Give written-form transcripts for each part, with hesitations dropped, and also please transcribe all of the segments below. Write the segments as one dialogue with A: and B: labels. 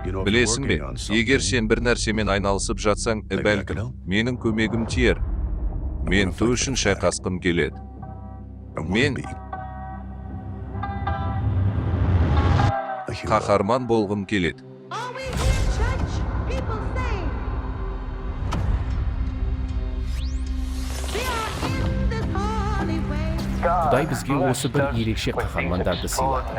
A: Білесің бе, егер сен бір нәрсемен айналысып жатсаң, бәлкім, менің көмегім тиер. Мен ту үшін шайқасқым келеді. Мен қаһарман болғым келеді.
B: Құдай бізге осы бір ерекше қаһармандарды сыйлады.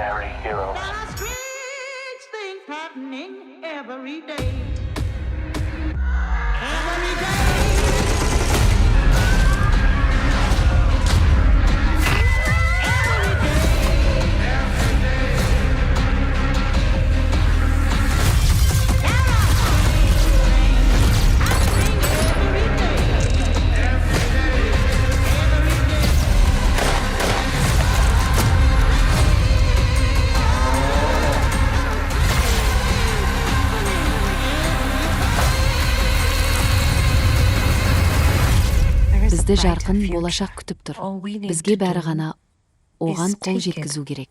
C: Бізді жарқын болашақ күтіп тұр. Бізге бәрі ғана оған қол жеткізу керек.